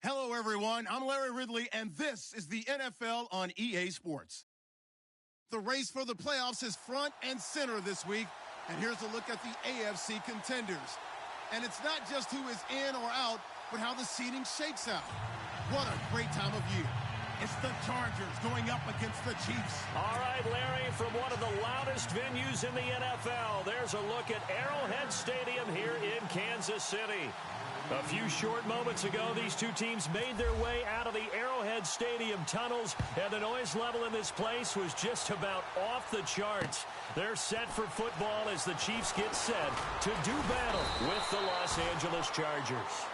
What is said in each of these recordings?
Hello, everyone. I'm Larry Ridley, and this is the NFL on EA Sports. The race for the playoffs is front and center this week, and here's a look at the AFC contenders. And it's not just who is in or out, but how the seeding shakes out. What a great time of year. It's the Chargers going up against the Chiefs. All right, Larry, from one of the loudest venues in the NFL, there's a look at Arrowhead Stadium here in Kansas City. A few short moments ago, these two teams made their way out of the Arrowhead Stadium tunnels, and the noise level in this place was just about off the charts. They're set for football as the Chiefs get set to do battle with the Los Angeles Chargers.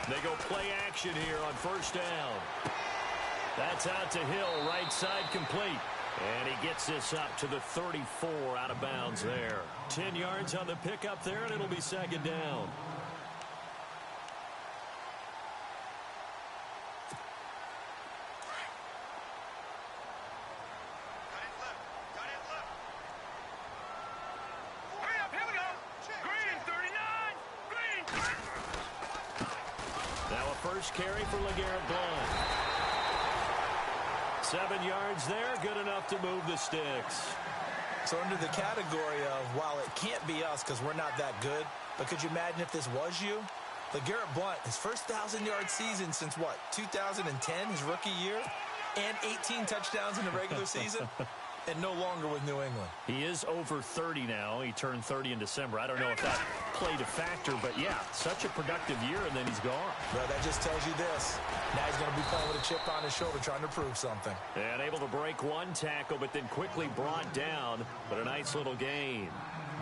They go play action here on first down. That's out to Hill, right side complete. And he gets this up to the 34 out of bounds there. 10 yards on the pickup there, and it'll be second down. First carry for LeGarrette Blount. 7 yards there, good enough to move the sticks. So under the category of, while it can't be us because we're not that good, but could you imagine if this was you? LeGarrette Blount, his first 1,000-yard season since what, 2010, his rookie year? And 18 touchdowns in the regular season? And no longer with New England. He is over 30 now. He turned 30 in December. I don't know if that played a factor, but yeah, such a productive year, and then he's gone. Well, that just tells you this. Now he's going to be playing with a chip on his shoulder trying to prove something. And able to break one tackle, but then quickly brought down. But a nice little gain.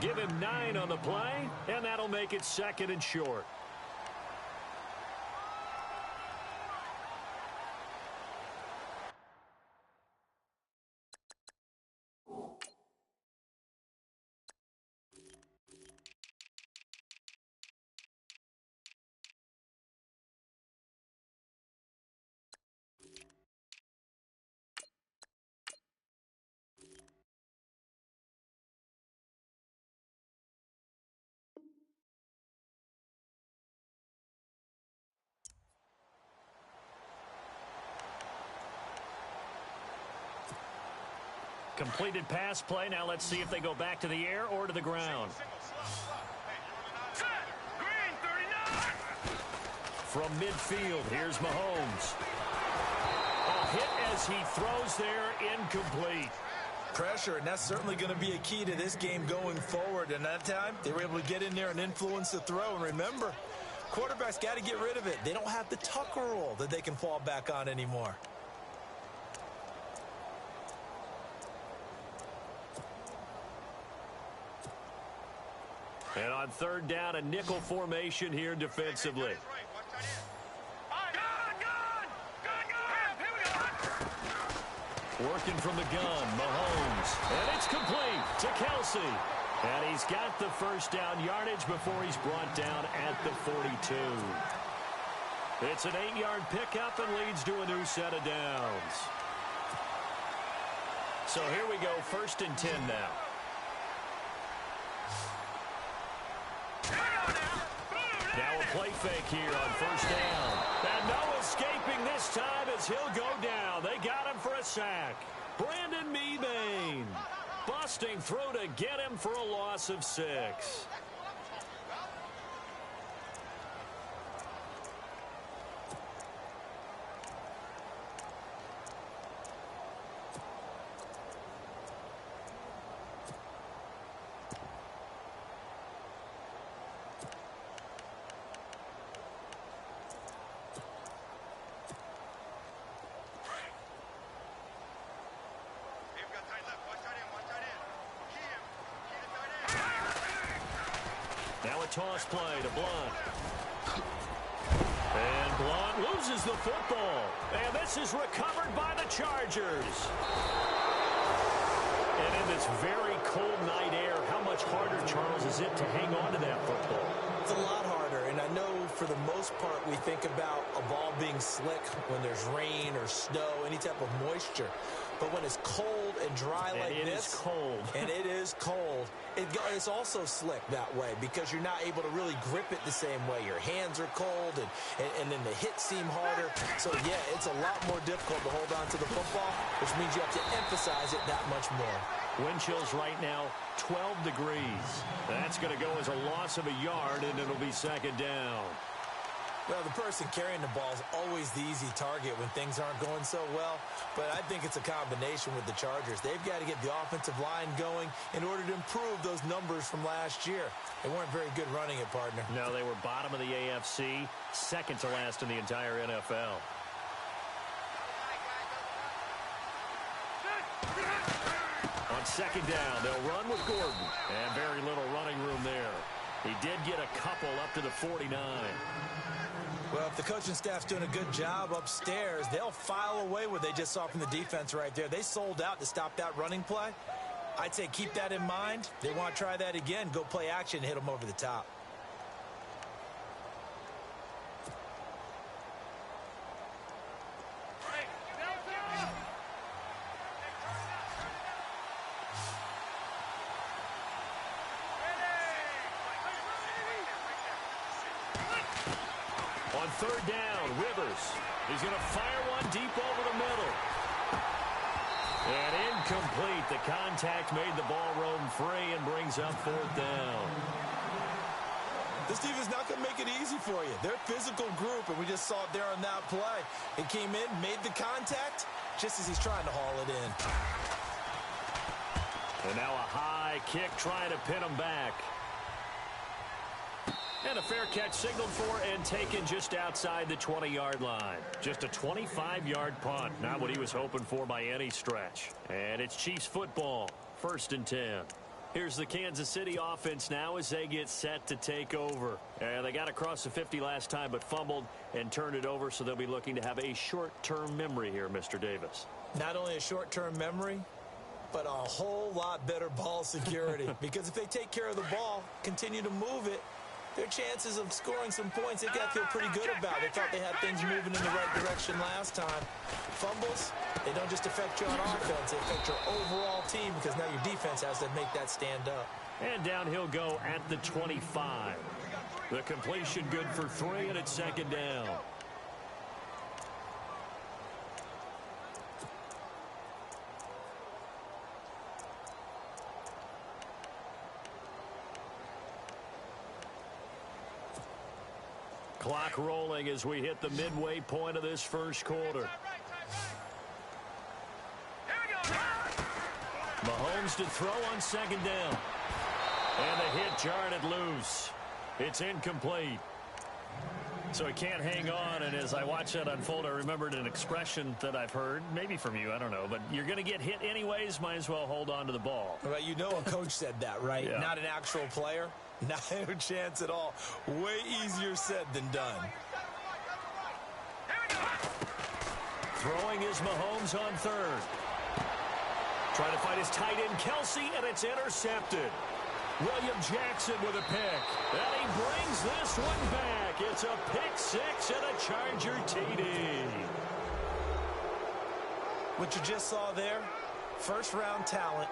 Give him 9 on the play, and that'll make it second and short. Completed pass play. Now let's see if they go back to the air or to the ground. From midfield, here's Mahomes. A hit as he throws there, incomplete. Pressure, and that's certainly going to be a key to this game going forward. And that time, they were able to get in there and influence the throw. And remember, quarterbacks got to get rid of it. They don't have the Tucker rule that they can fall back on anymore. And on third down, a nickel formation here defensively. Working from the gun, Mahomes. And it's complete to Kelsey. And he's got the first down yardage before he's brought down at the 42. It's an 8-yard pickup and leads to a new set of downs. So here we go, 1st and 10 now. Now a play fake here on first down. And no escaping this time as he'll go down. They got him for a sack. Brandon Mebane busting through to get him for a loss of 6. a toss play to Blunt. And Blunt loses the football. And this is recovered by the Chargers. And in this very cold night air, how much harder, Charles, is it to hang on to that football? It's a lot harder, and I know for the most part we think about a ball being slick when there's rain or snow, any type of moisture. But when it's cold and dry like this, and it is cold, it's also slick that way because you're not able to really grip it the same way. Your hands are cold, and then the hits seem harder. So, yeah, it's a lot more difficult to hold on to the football, which means you have to emphasize it that much more. Wind chills right now, 12 degrees. That's going to go as a loss of a yard, and it'll be second down. Well, the person carrying the ball is always the easy target when things aren't going so well. But I think it's a combination with the Chargers. They've got to get the offensive line going in order to improve those numbers from last year. They weren't very good running it, partner. No, they were bottom of the AFC, second to last in the entire NFL. On second down, they'll run with Gordon. And very little running room there. He did get a couple up to the 49. Well, if the coaching staff's doing a good job upstairs, they'll file away what they just saw from the defense right there. They sold out to stop that running play. I'd say keep that in mind. They want to try that again. Go play action and hit them over the top. On third down, Rivers. He's going to fire one deep over the middle. And incomplete. The contact made the ball roam free and brings up fourth down. This defense is not going to make it easy for you. They're a physical group, and we just saw it there on that play. It came in, made the contact, just as he's trying to haul it in. And now a high kick trying to pin him back. And a fair catch signaled for and taken just outside the 20-yard line. Just a 25-yard punt. Not what he was hoping for by any stretch. And it's Chiefs football. 1st and 10. Here's the Kansas City offense now as they get set to take over. And they got across the 50 last time but fumbled and turned it over, so they'll be looking to have a short-term memory here, Mr. Davis. Not only a short-term memory, but a whole lot better ball security. Because if they take care of the ball, continue to move it, their chances of scoring some points, they've got to feel pretty good about. They thought they had things moving in the right direction last time. Fumbles, they don't just affect you on offense, they affect your overall team because now your defense has to make that stand up. And down he'll go at the 25. The completion good for 3, and it's second down. Clock rolling as we hit the midway point of this first quarter. Mahomes to throw on second down. And the hit jarred it loose. It's incomplete. So he can't hang on, and as I watch that unfold, I remembered an expression that I've heard, maybe from you, I don't know, but you're going to get hit anyways, might as well hold on to the ball. Well, you know a coach said that, right? Yeah. Not an actual player. Not a chance at all. Way easier said than done. Throwing is Mahomes on third. Trying to find his tight end, Kelsey, and it's intercepted. William Jackson with a pick. And he brings this one back. It's a pick six and a Charger TD. What you just saw there, first-round talent,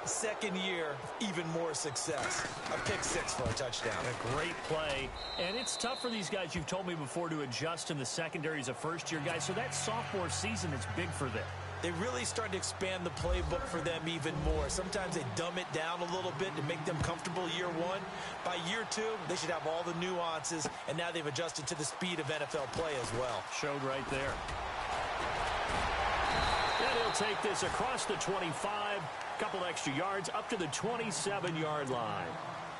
second year, even more success. A pick six for a touchdown. A great play. And it's tough for these guys, you've told me before, to adjust in the secondary as a first-year guy. So that sophomore season is big for them. They really start to expand the playbook for them even more. Sometimes they dumb it down a little bit to make them comfortable year one. By year two, they should have all the nuances, and now they've adjusted to the speed of NFL play as well. Showed right there. And he'll take this across the 25, couple extra yards up to the 27-yard line.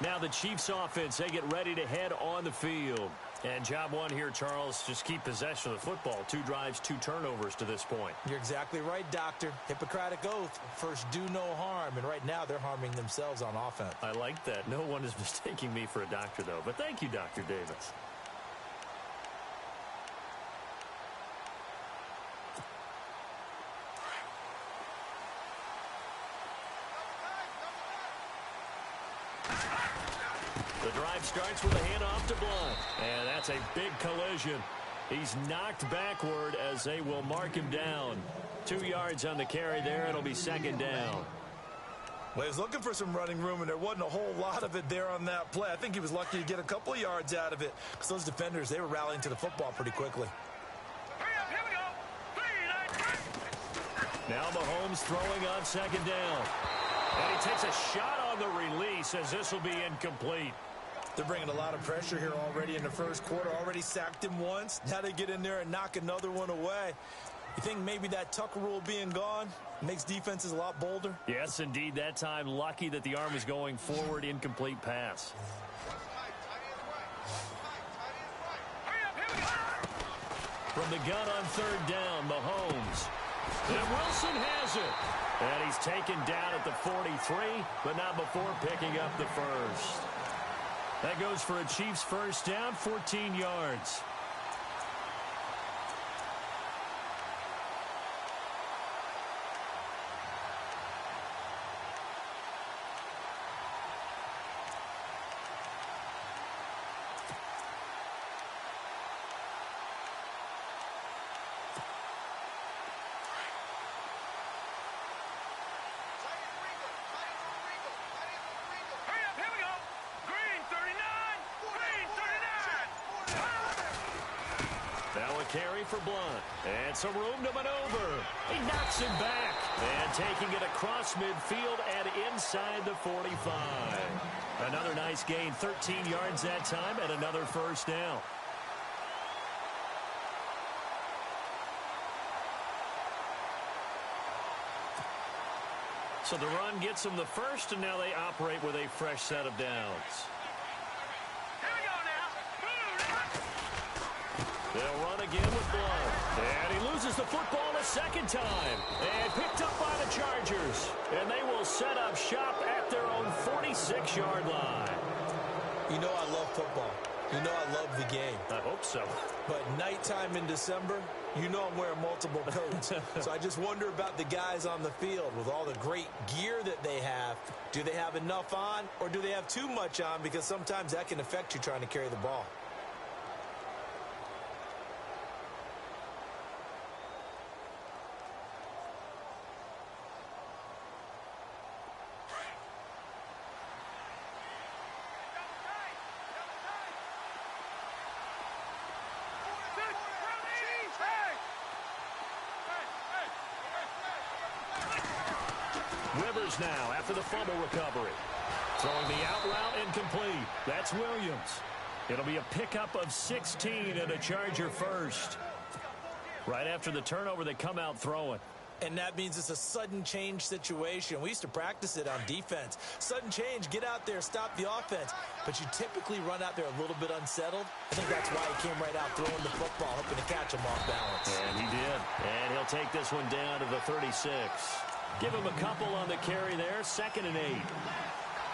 Now the Chiefs offense, they get ready to head on the field. And job one here, Charles, just keep possession of the football. 2 drives, 2 turnovers to this point. You're exactly right, Doctor. Hippocratic oath. First, do no harm. And right now, they're harming themselves on offense. I like that. No one is mistaking me for a doctor, though. But thank you, Dr. Davis. The drive starts with a handoff to Blunt. And that's a big collision. He's knocked backward as they will mark him down. 2 yards on the carry there. It'll be second down. Well, he was looking for some running room, and there wasn't a whole lot of it there on that play. I think he was lucky to get a couple of yards out of it because those defenders, they were rallying to the football pretty quickly. Here we go. Now Mahomes throwing on second down. And he takes a shot on the release as this will be incomplete. They're bringing a lot of pressure here already in the first quarter. Already sacked him once. Now they get in there and knock another one away. You think maybe that Tucker rule being gone makes defenses a lot bolder? Yes, indeed. That time, lucky that the arm was going forward. Incomplete pass. From the gun on third down, Mahomes. And Wilson has it. And he's taken down at the 43, but not before picking up the first. That goes for a Chiefs first down, 14 yards. Carry for Blunt. And some room to maneuver. He knocks him back. And taking it across midfield and inside the 45. Another nice gain. 13 yards that time and another first down. So the run gets them the first, and now they operate with a fresh set of downs. They'll run again with Blunt. And he loses the football a second time. And picked up by the Chargers. And they will set up shop at their own 46-yard line. You know I love football. You know I love the game. I hope so. But nighttime in December, you know I'm wearing multiple coats. So I just wonder about the guys on the field with all the great gear that they have. Do they have enough on, or do they have too much on? Because sometimes that can affect you trying to carry the ball. Rivers now after the fumble recovery. Throwing the out route incomplete. That's Williams. It'll be a pickup of 16 and a Charger first. Right after the turnover, they come out throwing. And that means it's a sudden change situation. We used to practice it on defense. Sudden change, get out there, stop the offense. But you typically run out there a little bit unsettled. I think that's why he came right out throwing the football, hoping to catch him off balance. And he did. And he'll take this one down to the 36. Give him a couple on the carry there, 2nd and 8.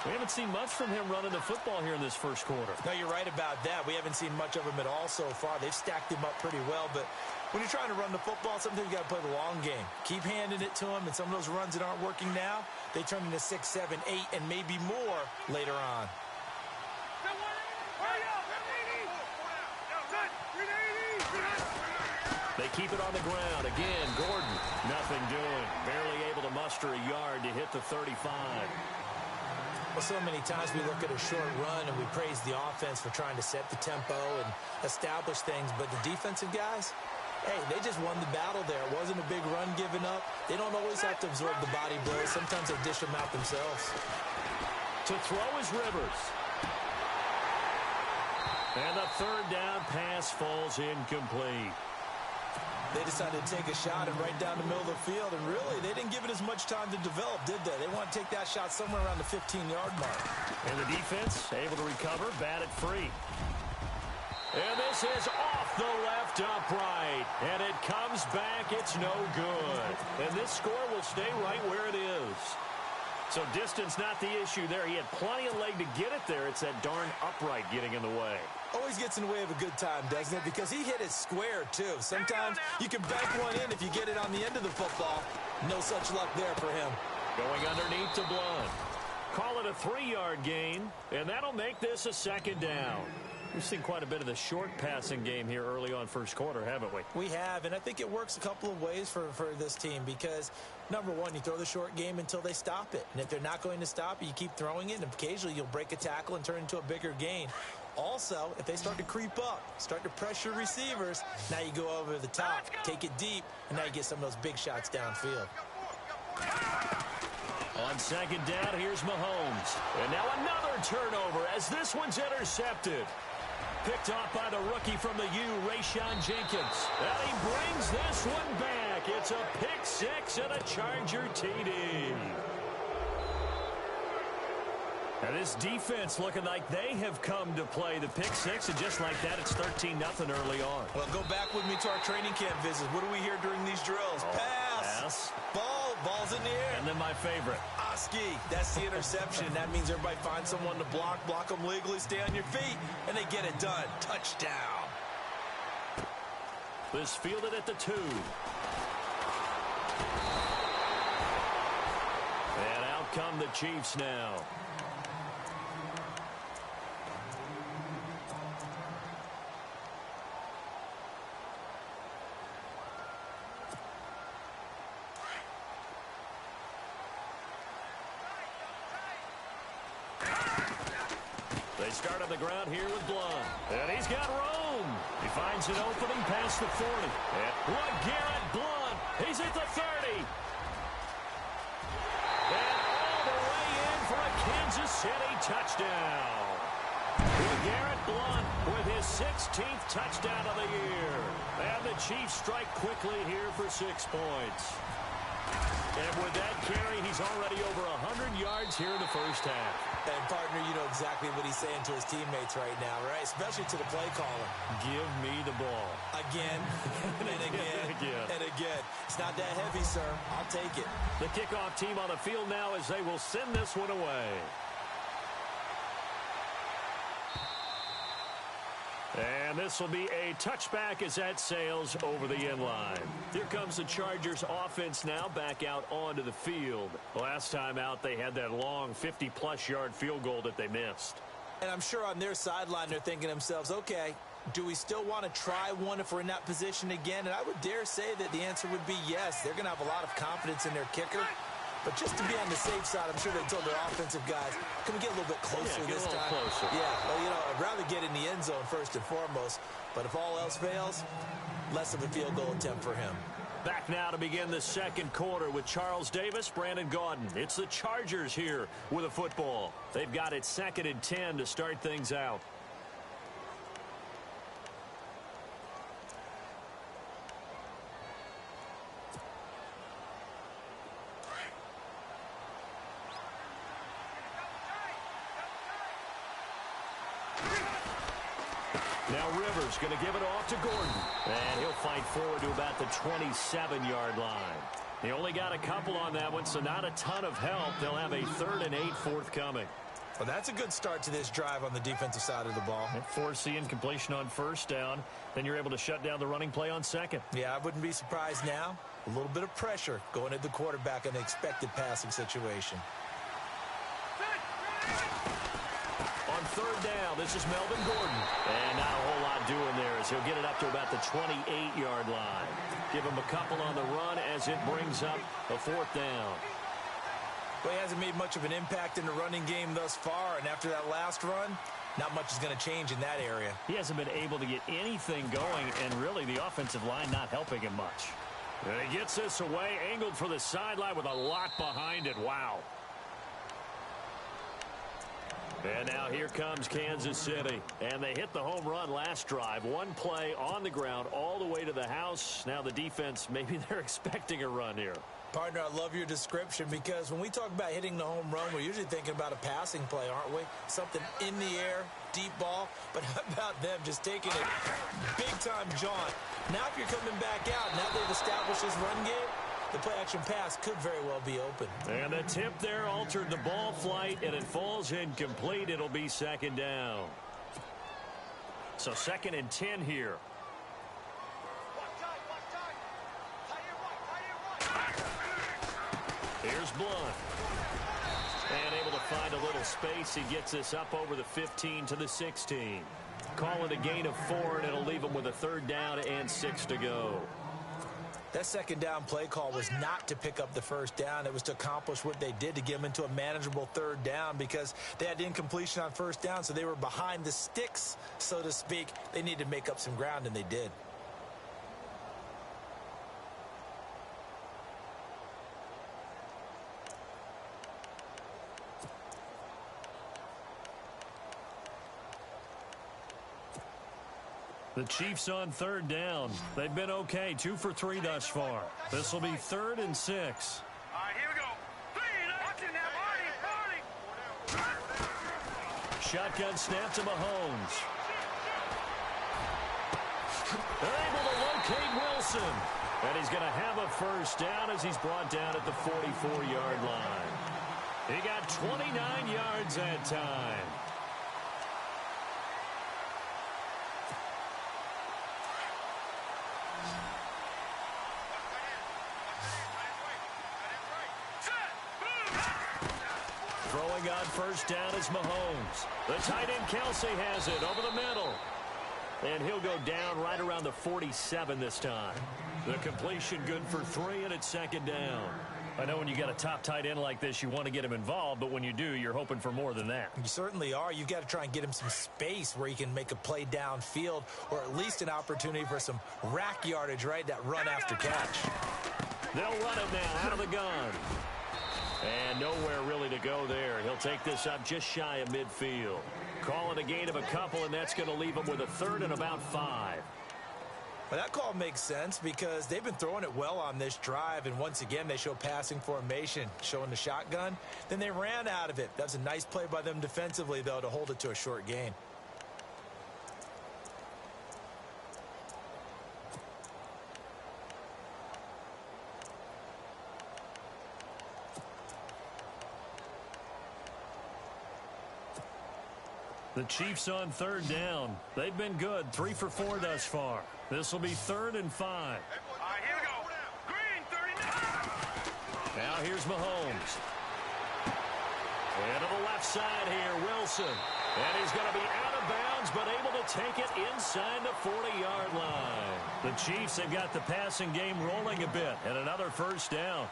We haven't seen much from him running the football here in this first quarter. No, you're right about that. We haven't seen much of him at all so far. They've stacked him up pretty well, but when you're trying to run the football, sometimes you got to play the long game. Keep handing it to him, and some of those runs that aren't working now, they turn into 6, 7, 8, and maybe more later on. They keep it on the ground. Again, Gordon, nothing doing. Barely able to muster a yard to hit the 35. Well, so many times we look at a short run and we praise the offense for trying to set the tempo and establish things, but the defensive guys, hey, they just won the battle there. It wasn't a big run given up. They don't always have to absorb the body blows. Sometimes they dish them out themselves. To throw is Rivers. And the 3rd down pass falls incomplete. They decided to take a shot and right down the middle of the field, and really, they didn't give it as much time to develop, did they? They want to take that shot somewhere around the 15-yard mark. And the defense able to recover, bat it free. And this is off the left upright. And it comes back. It's no good. And this score will stay right where it is. So distance not the issue there. He had plenty of leg to get it there. It's that darn upright getting in the way. Always gets in the way of a good time, doesn't it? Because he hit it square, too. Sometimes you can bank one in if you get it on the end of the football. No such luck there for him. Going underneath to Blunt. Call it a 3-yard gain, and that'll make this a second down. We've seen quite a bit of the short passing game here early on first quarter, haven't we? We have, and I think it works a couple of ways for this team because, number one, you throw the short game until they stop it. And if they're not going to stop it, you keep throwing it, and occasionally you'll break a tackle and turn it into a bigger gain. Also, if they start to creep up, start to pressure receivers, now you go over the top, take it deep, and now you get some of those big shots downfield. On second down, here's Mahomes. And now another turnover as this one's intercepted. Picked off by the rookie from the U, Rayshon Jenkins. And he brings this one back. It's a pick six and a Charger TD. And this defense looking like they have come to play the pick six, and just like that, it's 13-0 early on. Well, go back with me to our training camp visits. What do we hear during these drills? Pass. Ball's in the air. And then my favorite. Oski, that's the interception. That means everybody finds someone to block them legally, stay on your feet, and they get it done. Touchdown. This fielded at the 2. And out come the Chiefs now. They start on the ground here with Blunt. And he's got room. He finds an opening past the 40. And LeGarrette Blunt. He's at the 30. And all the way in for a Kansas City touchdown. LeGarrette Blunt with his 16th touchdown of the year. And the Chiefs strike quickly here for 6 points. And with that carry, he's already over 100 yards here in the first half. And, partner, you know exactly what he's saying to his teammates right now, right? Especially to the play caller. Give me the ball. Again, and again, and again. It's not that heavy, sir. I'll take it. The kickoff team on the field now as they will send this one away. And this will be a touchback as that sails over the end line. Here comes the Chargers offense now back out onto the field. Last time out, they had that long 50-plus yard field goal that they missed. And I'm sure on their sideline, they're thinking to themselves, okay, do we still want to try one if we're in that position again? And I would dare say that the answer would be yes. They're going to have a lot of confidence in their kicker. But just to be on the safe side, I'm sure they told their offensive guys, can we get a little bit closer this time? Closer. Yeah, well, you know, I'd rather get in the end zone first and foremost. But if all else fails, less of a field goal attempt for him. Back now to begin the second quarter with Charles Davis, Brandon Gaudin. It's the Chargers here with a football. They've got it 2nd and 10 to start things out. Now Rivers going to give it off to Gordon. And he'll fight forward to about the 27-yard line. He only got a couple on that one, so not a ton of help. They'll have a 3rd and 8 forthcoming. Well, that's a good start to this drive on the defensive side of the ball. Force the incompletion on first down. Then you're able to shut down the running play on second. Yeah, I wouldn't be surprised now. A little bit of pressure going at the quarterback in an expected passing situation. On 3rd down, this is Melvin Gordon. And not a whole lot doing there as he'll get it up to about the 28-yard line. Give him a couple on the run as it brings up a 4th down. Well, he hasn't made much of an impact in the running game thus far, and after that last run, not much is going to change in that area. He hasn't been able to get anything going, and really the offensive line not helping him much. And he gets this away, angled for the sideline with a lot behind it. Wow. And now here comes Kansas City. And they hit the home run last drive. One play on the ground all the way to the house. Now the defense, maybe they're expecting a run here. Partner, I love your description because when we talk about hitting the home run, we're usually thinking about a passing play, aren't we? Something in the air, deep ball. But how about them just taking it big-time jaunt? Now if you're coming back out, now they've established this run game, the play-action pass could very well be open. And the tip there altered the ball flight, and it falls incomplete. It'll be second down. So 2nd and 10 here. Here's Blunt. And able to find a little space. He gets this up over the 15 to the 16. Call it a gain of 4, and it'll leave him with a 3rd down and 6 to go. That second down play call was not to pick up the 1st down. It was to accomplish what they did to get them into a manageable 3rd down because they had incompletion on 1st down, so they were behind the sticks, so to speak. They needed to make up some ground, and they did. The Chiefs on 3rd down. They've been okay, 2 for 3 thus far. This will be 3rd and 6. All right, here we go. 3, watch it now, Marty. Shotgun snap to Mahomes. They're able to locate Wilson. And he's going to have a 1st down as he's brought down at the 44-yard line. He got 29 yards that time. Throwing on 1st down is Mahomes. The tight end Kelsey has it over the middle. And he'll go down right around the 47 this time. The completion good for 3, and it's 2nd down. I know when you got a top tight end like this, you want to get him involved, but when you do, you're hoping for more than that. You certainly are. You've got to try and get him some space where he can make a play downfield or at least an opportunity for some rack yardage, right? That run after catch. They'll run it now out of the gun. And nowhere really to go there. He'll take this up just shy of midfield. Call it a gain of a couple, and that's going to leave him with a 3rd and about 5. Well, that call makes sense because they've been throwing it well on this drive, and once again, they show passing formation, showing the shotgun. Then they ran out of it. That's a nice play by them defensively, though, to hold it to a short gain. The Chiefs on 3rd down. They've been good, 3 for 4 thus far. This will be 3rd and 5. All right, here we go. Green, 39. Now here's Mahomes. And to the left side here, Wilson. And he's going to be out of bounds, but able to take it inside the 40-yard line. The Chiefs have got the passing game rolling a bit, and another 1st down.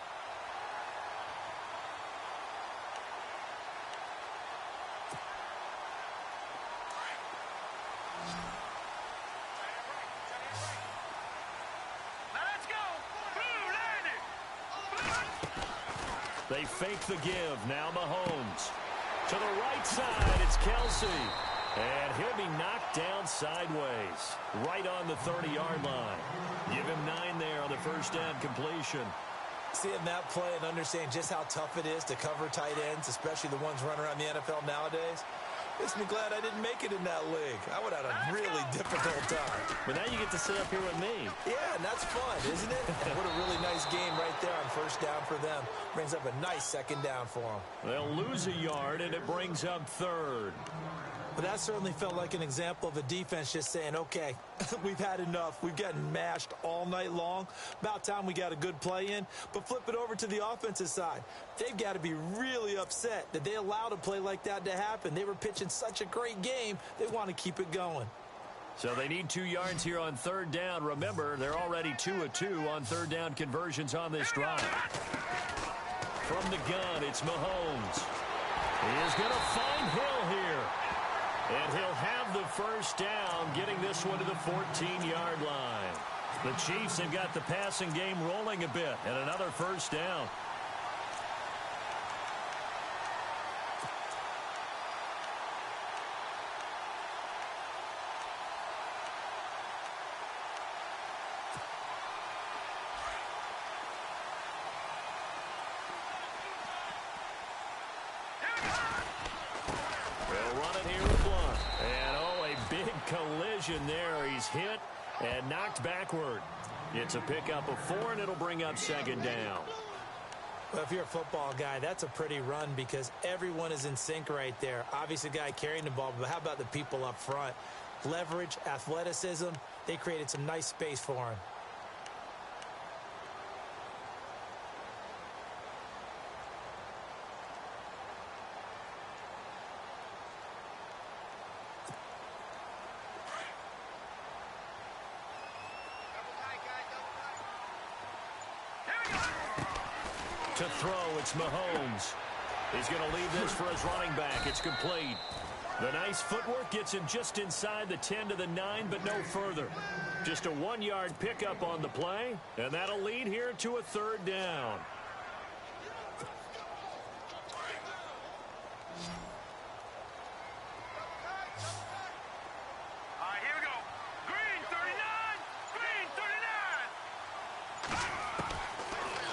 They fake the give. Now Mahomes. To the right side, it's Kelsey. And he'll be knocked down sideways. Right on the 30-yard line. Give him 9 there on the 1st down completion. Seeing that play and understanding just how tough it is to cover tight ends, especially the ones running around the NFL nowadays, makes me glad I didn't make it in that league. I would have had a really difficult time. But now you get to sit up here with me. Yeah, and that's fun, isn't it? And what a really nice game right there on 1st down for them. Brings up a nice 2nd down for them. They'll lose a yard, and it brings up 3rd. But that certainly felt like an example of a defense just saying, okay, we've had enough. We've gotten mashed all night long. About time we got a good play in. But flip it over to the offensive side. They've got to be really upset that they allowed a play like that to happen. They were pitching such a great game. They want to keep it going. So they need 2 yards here on 3rd down. Remember, they're already 2 of 2 on 3rd down conversions on this drive. From the gun, it's Mahomes. He is going to find Hill here. And he'll have the 1st down, getting this one to the 14-yard line. The Chiefs have got the passing game rolling a bit, and another 1st down. collision there. He's hit and knocked backward. It's a pickup of 4, and it'll bring up second down. Well, if you're a football guy, that's a pretty run because everyone is in sync right there. Obviously, the guy carrying the ball, but how about the people up front? Leverage, athleticism, they created some nice space for him. To throw, it's Mahomes. He's going to leave this for his running back. It's complete. The nice footwork gets him just inside the 10 to the 9, but no further. Just a 1-yard pickup on the play, and that'll lead here to a third down. All right, here we go. Green 39. Green 39.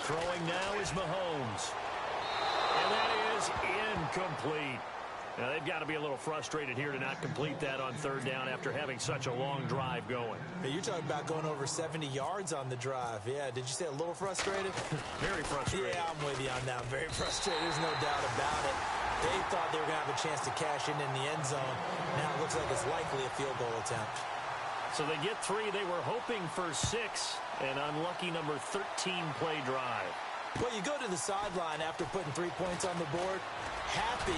Throwing now is Mahomes. And that is incomplete. Now, they've got to be a little frustrated here to not complete that on third down after having such a long drive going. Hey, you're talking about going over 70 yards on the drive. Yeah, did you say a little frustrated? Very frustrated. Yeah, I'm with you on that. Very frustrated. There's no doubt about it. They thought they were going to have a chance to cash in the end zone. Now it looks like it's likely a field goal attempt. So they get 3. They were hoping for 6. An unlucky number 13 play drive. Well, you go to the sideline after putting 3 points on the board, happy,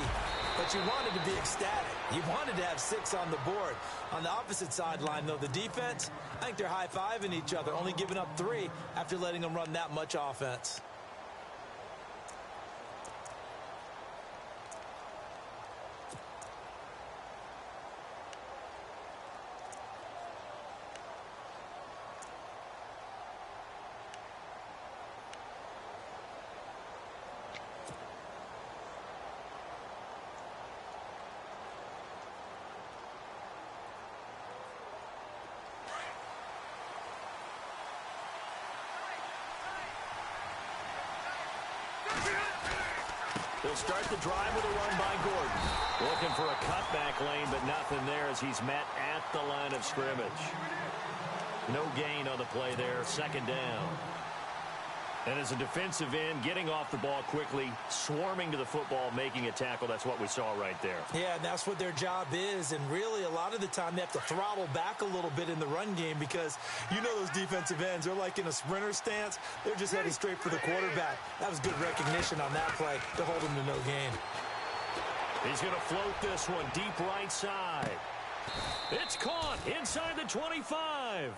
but you wanted to be ecstatic. You wanted to have 6 on the board. On the opposite sideline, though, the defense, I think they're high-fiving each other, only giving up 3 after letting them run that much offense. They'll start the drive with a run by Gordon. Looking for a cutback lane, but nothing there as he's met at the line of scrimmage. No gain on the play there, second down. And as a defensive end, getting off the ball quickly, swarming to the football, making a tackle, that's what we saw right there. Yeah, and that's what their job is. And really, a lot of the time, they have to throttle back a little bit in the run game because you know those defensive ends, they're like in a sprinter stance. They're just heading straight for the quarterback. That was good recognition on that play to hold him to no gain. He's going to float this one deep right side. It's caught inside the 25.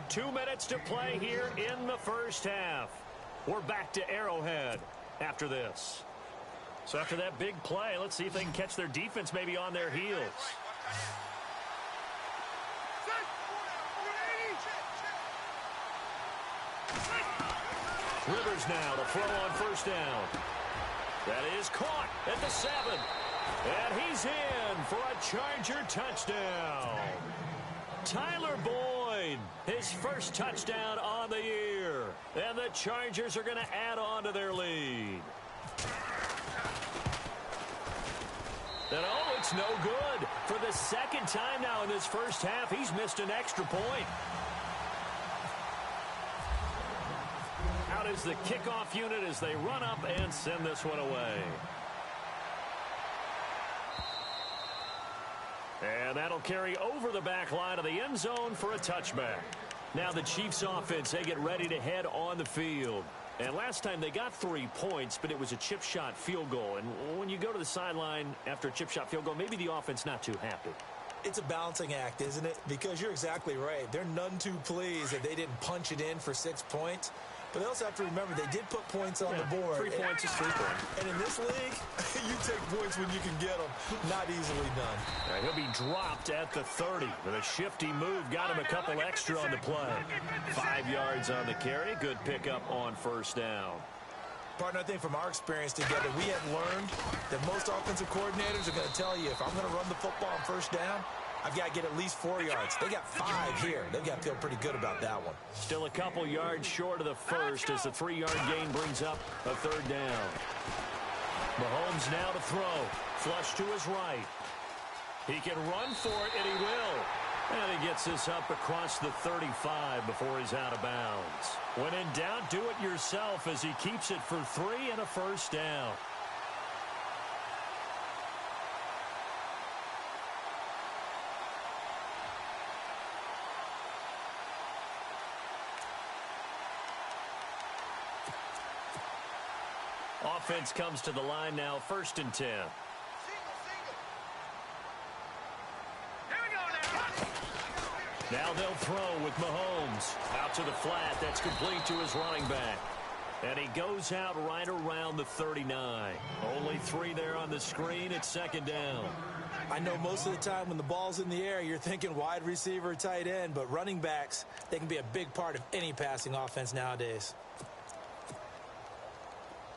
2 minutes to play here in the first half. We're back to Arrowhead after this. So after that big play, let's see if they can catch their defense maybe on their heels. Rivers now to throw on first down. That is caught at the 7. And he's in for a Charger touchdown. Tyler Boyd, his first touchdown on the year. And the Chargers are going to add on to their lead. And oh, it's no good. For the second time now in this first half, he's missed an extra point. Out is the kickoff unit as they run up and send this one away. And that'll carry over the back line of the end zone for a touchback. Now the Chiefs offense, they get ready to head on the field. And last time they got 3 points, but it was a chip shot field goal. And when you go to the sideline after a chip shot field goal, maybe the offense not too happy. It's a balancing act, isn't it? Because you're exactly right. They're none too pleased that they didn't punch it in for 6 points. But they also have to remember they did put points on the board. 3 points is 3 points. And in this league, you take points when you can get them. Not easily done. Right, he'll be dropped at the 30. With a shifty move, got him a couple extra on the play. 5 yards on the carry. Good pickup on first down. Partner, I think from our experience together, we have learned that most offensive coordinators are going to tell you, if I'm going to run the football on first down, I've got to get at least 4 yards. They got 5 here. They've got to feel pretty good about that one. Still a couple yards short of the first as the 3-yard gain brings up a third down. Mahomes now to throw. Flush to his right. He can run for it, and he will. And he gets this up across the 35 before he's out of bounds. When in doubt, do it yourself as he keeps it for 3 and a first down. Offense comes to the line now, 1st and 10. Now they'll throw with Mahomes. Out to the flat. That's complete to his running back. And he goes out right around the 39. Only 3 there on the screen. It's 2nd down. I know most of the time when the ball's in the air, you're thinking wide receiver, tight end. But running backs, they can be a big part of any passing offense nowadays.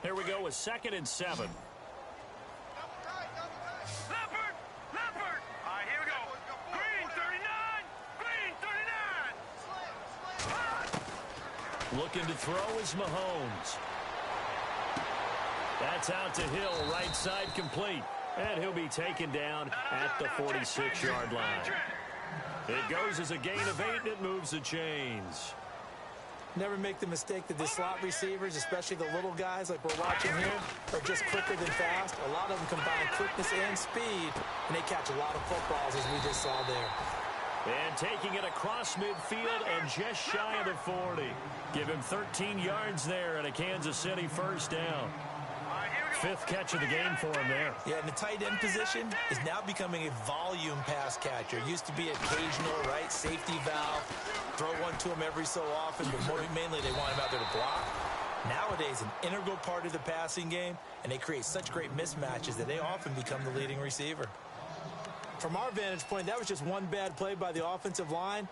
Here we go with 2nd and 7. Looking to throw is Mahomes. That's out to Hill, right side complete. And he'll be taken down at the 46-yard line. It goes as a gain of 8, and it moves the chains. Never make the mistake that the slot receivers, especially the little guys like we're watching here, are just quicker than fast. A lot of them combine quickness and speed, and they catch a lot of footballs, as we just saw there. And taking it across midfield and just shy of the 40. Give him 13 yards there and a Kansas City first down. 5th catch of the game for him there. Yeah, and the tight end position is now becoming a volume pass catcher. Used to be occasional, right, safety valve. Throw one to him every so often, but mainly they want him out there to block. Nowadays, an integral part of the passing game, and they create such great mismatches that they often become the leading receiver. From our vantage point, that was just one bad play by the offensive line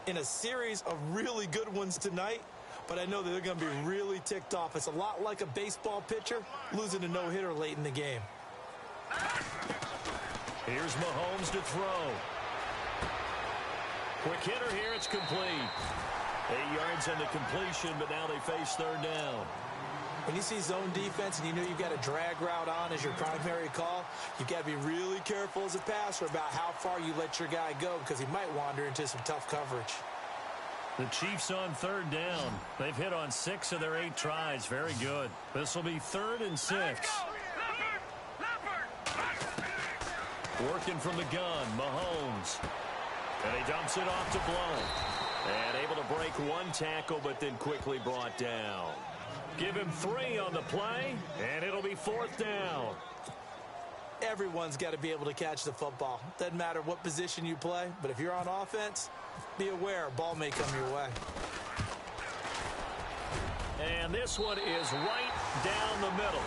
in a series of really good ones tonight. But I know that they're going to be really ticked off. It's a lot like a baseball pitcher losing a no-hitter late in the game. Here's Mahomes to throw. Quick hitter here. It's complete. 8 yards on the completion, but now they face 3rd down. When you see zone defense and you know you've got a drag route on as your primary call, you've got to be really careful as a passer about how far you let your guy go because he might wander into some tough coverage. The Chiefs on 3rd down. They've hit on 6 of their 8 tries. Very good. This will be 3rd and 6. Working from the gun, Mahomes. And he dumps it off to Blount. And able to break 1 tackle, but then quickly brought down. Give him 3 on the play, and it'll be 4th down. Everyone's got to be able to catch the football. Doesn't matter what position you play, but if you're on offense, be aware a ball may come your way. And this one is right down the middle.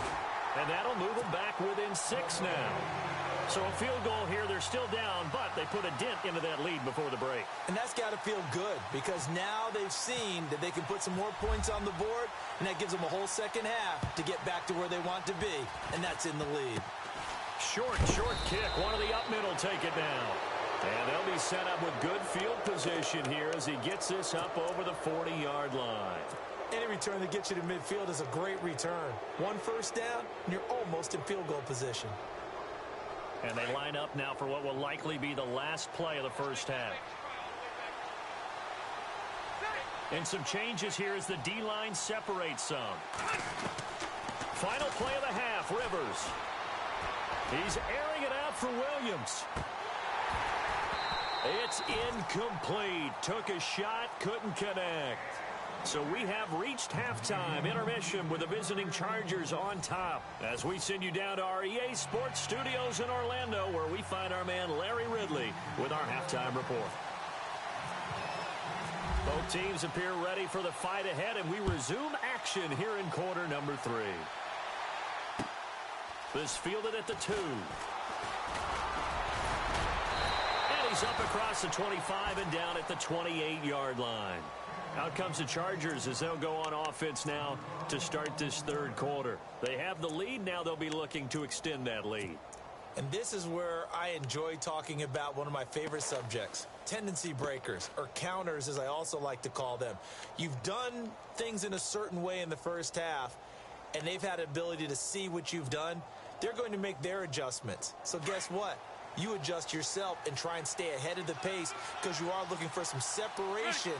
And that'll move them back within 6 now. So a field goal here, they're still down, but they put a dent into that lead before the break. And that's got to feel good because now they've seen that they can put some more points on the board, and that gives them a whole second half to get back to where they want to be, and that's in the lead. Short kick. One of the up middle take it down. And they'll be set up with good field position here as he gets this up over the 40-yard line. Any return that gets you to midfield is a great return. 1 first down, and you're almost in field goal position. And they line up now for what will likely be the last play of the first half. And some changes here as the D-line separates some. Final play of the half, Rivers. He's airing it out for Williams. It's incomplete. Took a shot, couldn't connect. So we have reached halftime intermission with the visiting Chargers on top as we send you down to our EA Sports Studios in Orlando where we find our man Larry Ridley with our halftime report. Both teams appear ready for the fight ahead, and we resume action here in quarter number 3. This fielded at the 2. And he's up across the 25 and down at the 28-yard line. Out comes the Chargers as they'll go on offense now to start this 3rd quarter. They have the lead. Now they'll be looking to extend that lead. And this is where I enjoy talking about one of my favorite subjects, tendency breakers, or counters as I also like to call them. You've done things in a certain way in the first half, and they've had the ability to see what you've done. They're going to make their adjustments. So guess what? you adjust yourself and try and stay ahead of the pace because you are looking for some separation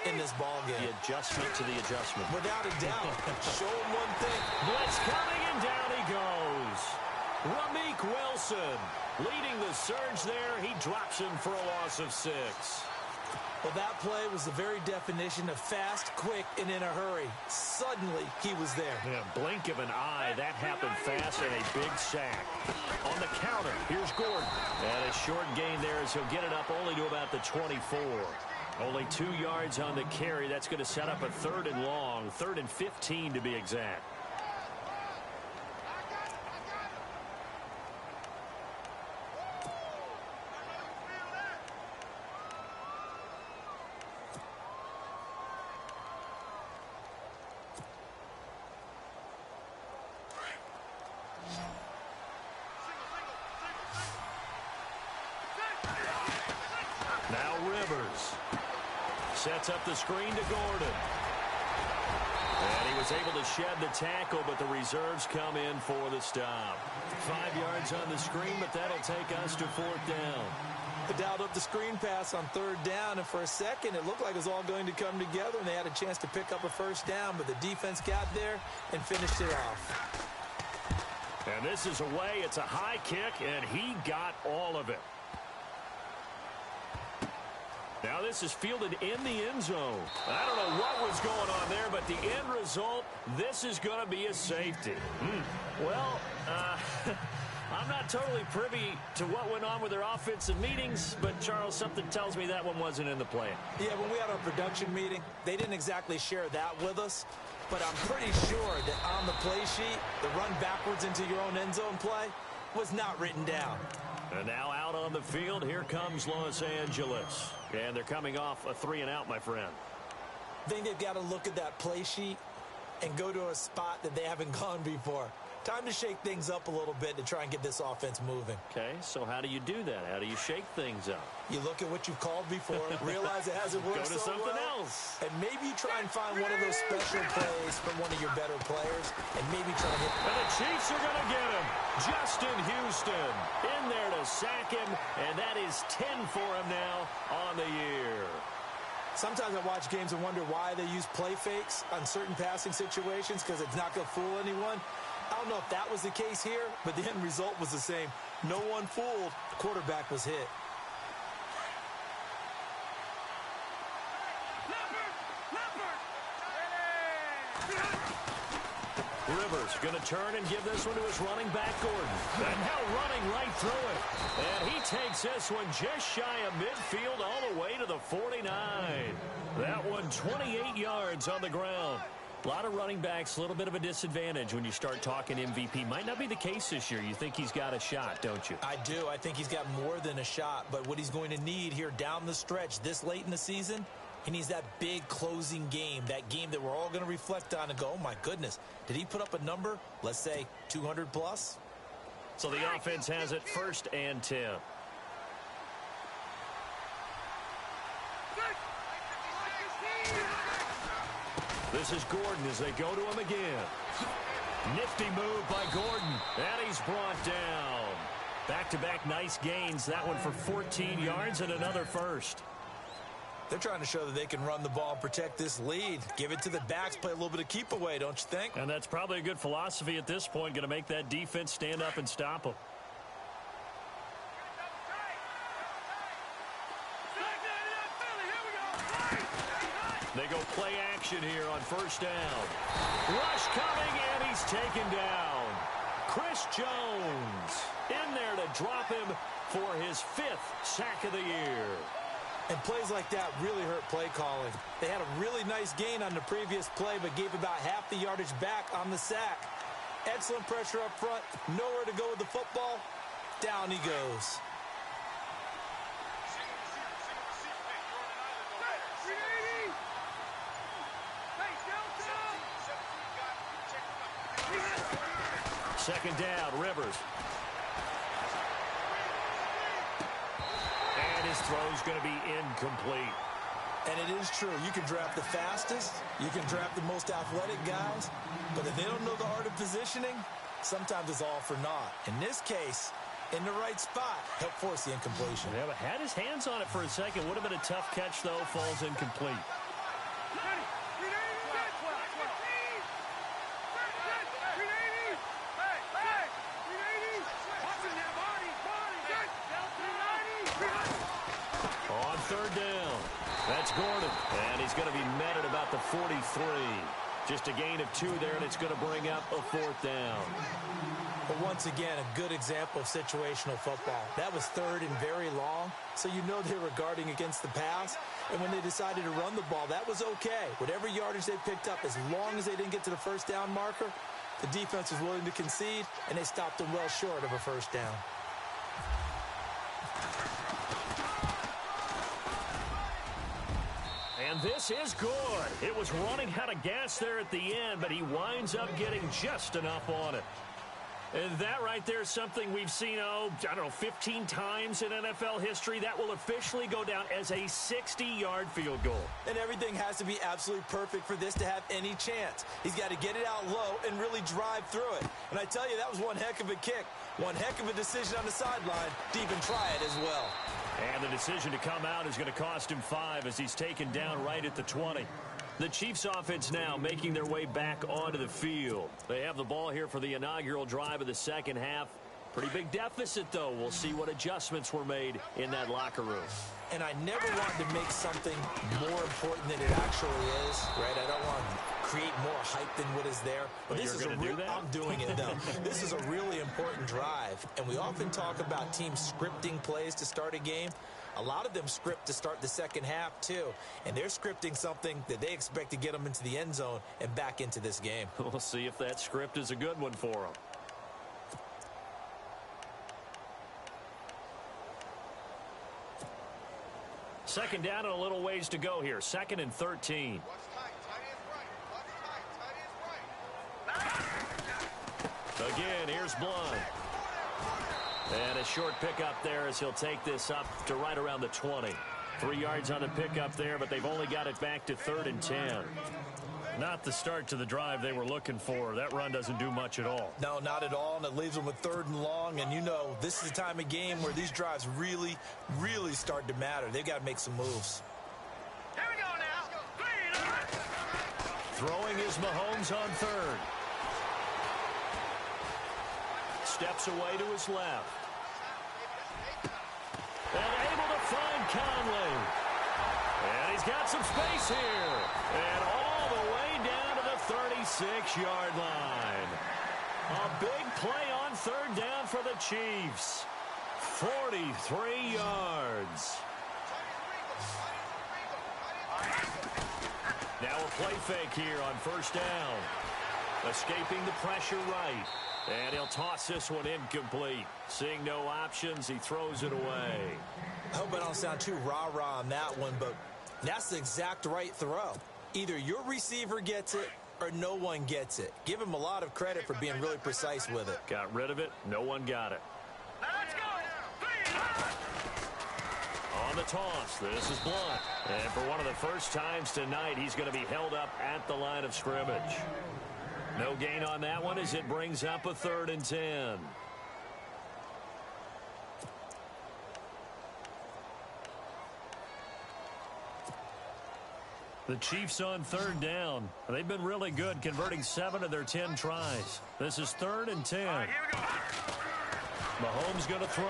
in this ball game. The adjustment to the adjustment. Without a doubt. Show him one thing. Blitz coming, and down he goes. Ramik Wilson leading the surge there. He drops him for a loss of 6. Well, that play was the very definition of fast, quick, and in a hurry. Suddenly, he was there. Yeah, blink of an eye. That happened fast, and a big sack. On the counter, here's Gordon. And a short gain there as he'll get it up only to about the 24. Only 2 yards on the carry. That's going to set up a 3rd and long, 3rd and 15 to be exact. Now Rivers sets up the screen to Gordon. And he was able to shed the tackle, but the reserves come in for the stop. 5 yards on the screen, but that'll take us to 4th down. Dialed up the screen pass on 3rd down, and for a second it looked like it was all going to come together, and they had a chance to pick up a 1st down, but the defense got there and finished it off. And this is away. It's a high kick, and he got all of it. Now this is fielded in the end zone. I don't know what was going on there, but the end result, this is going to be a safety. Well, I'm not totally privy to what went on with their offensive meetings, but, Charles, something tells me that one wasn't in the plan. Yeah, when we had our production meeting, they didn't exactly share that with us, but I'm pretty sure that on the play sheet, the run backwards into your own end zone play was not written down. And now out on the field, here comes Los Angeles. And they're coming off a 3-and-out, my friend. I think they've got to look at that play sheet and go to a spot that they haven't gone before. Time to shake things up a little bit to try and get this offense moving. Okay, so how do you do that? How do you shake things up? You look at what you've called before, realize it hasn't worked Go to so something well, else. and maybe you try and find one of those special plays from one of your better players, and maybe try to hit. And the Chiefs are going to get him. Justin Houston in there to sack him, and that is 10 for him now on the year. Sometimes I watch games and wonder why they use play fakes on certain passing situations because it's not going to fool anyone. I don't know if that was the case here, but the end result was the same. No one fooled. The quarterback was hit. Rivers going to turn and give this one to his running back, Gordon. And now running right through it. And he takes this one just shy of midfield all the way to the 49. That one 28 yards on the ground. A lot of running backs, a little bit of a disadvantage when you start talking MVP. Might not be the case this year. You think he's got a shot, don't you? I do. I think he's got more than a shot. But what he's going to need here down the stretch this late in the season, he needs that big closing game, that game that we're all going to reflect on and go, oh, my goodness, did he put up a number, let's say 200 plus? So the offense has it 1st and 10. This is Gordon as they go to him again. Nifty move by Gordon. And he's brought down. Back-to-back nice gains. That one for 14 yards and another 1st. They're trying to show that they can run the ball and protect this lead. Give it to the backs, play a little bit of keep away, don't you think? And that's probably a good philosophy at this point. Going to make that defense stand up and stop them. They go play action here on 1st down. Rush coming, and he's taken down. Chris Jones in there to drop him for his 5th sack of the year. And plays like that really hurt play calling. They had a really nice gain on the previous play, but gave about half the yardage back on the sack. Excellent pressure up front. Nowhere to go with the football. Down he goes. Second down, Rivers. And his throw's going to be incomplete. And it is true. You can draft the fastest. You can draft the most athletic guys. But if they don't know the art of positioning, sometimes it's all for naught. In this case, in the right spot. Helped force the incompletion. Yeah, but had his hands on it for a second. Would have been a tough catch, though. Falls incomplete. On third down, that's Gordon, and he's going to be met at about the 43. Just a gain of 2 there, and it's going to bring up a 4th down. But once again, a good example of situational football. That was 3rd and very long, so you know they were guarding against the pass. And when they decided to run the ball, that was okay. Whatever yardage they picked up, as long as they didn't get to the first down marker, the defense was willing to concede, and they stopped them well short of a first down. And this is good. It was running out of gas there at the end, but he winds up getting just enough on it. And that right there is something we've seen, I don't know, 15 times in NFL history. That will officially go down as a 60-yard field goal. And everything has to be absolutely perfect for this to have any chance. He's got to get it out low and really drive through it. And I tell you, that was one heck of a kick. One heck of a decision on the sideline to even try it as well. And the decision to come out is going to cost him 5 as he's taken down right at the 20. The Chiefs offense now making their way back onto the field. They have the ball here for the inaugural drive of the second half. Pretty big deficit, though. We'll see what adjustments were made in that locker room. And I never want to make something more important than it actually is, right? I don't want to create more hype than what is there. But this is a real, I'm doing it, though. This is a really important drive. And we often talk about teams scripting plays to start a game. A lot of them script to start the second half, too. And they're scripting something that they expect to get them into the end zone and back into this game. We'll see if that script is a good one for them. Second down and a little ways to go here. 2nd and 13. Again, here's Blunt. And a short pickup there as he'll take this up to right around the 20. 3 yards on the pickup there, but they've only got it back to 3rd and 10. Not the start to the drive they were looking for. That run doesn't do much at all. No, not at all, and it leaves them with 3rd and long. And you know, this is the time of game where these drives really, really start to matter. They've got to make some moves. Here we go now. Throwing is Mahomes on 3rd. Steps away to his left. And able to find Conley. And he's got some space here. And all the way down to the 36-yard line. A big play on 3rd down for the Chiefs. 43 yards. Now a play fake here on 1st down. Escaping the pressure right. And he'll toss this one incomplete. Seeing no options, he throws it away. I hope I don't sound too rah-rah on that one, but that's the exact right throw. Either your receiver gets it or no one gets it. Give him a lot of credit for being really precise with it. Got rid of it. No one got it. Let's go. On the toss, this is Blunt. And for one of the first times tonight, he's going to be held up at the line of scrimmage. No gain on that one as it brings up a 3rd and 10. The Chiefs on 3rd down. They've been really good, converting 7 of their 10 tries. This is 3rd and 10. All right, here we go. Mahomes going to throw.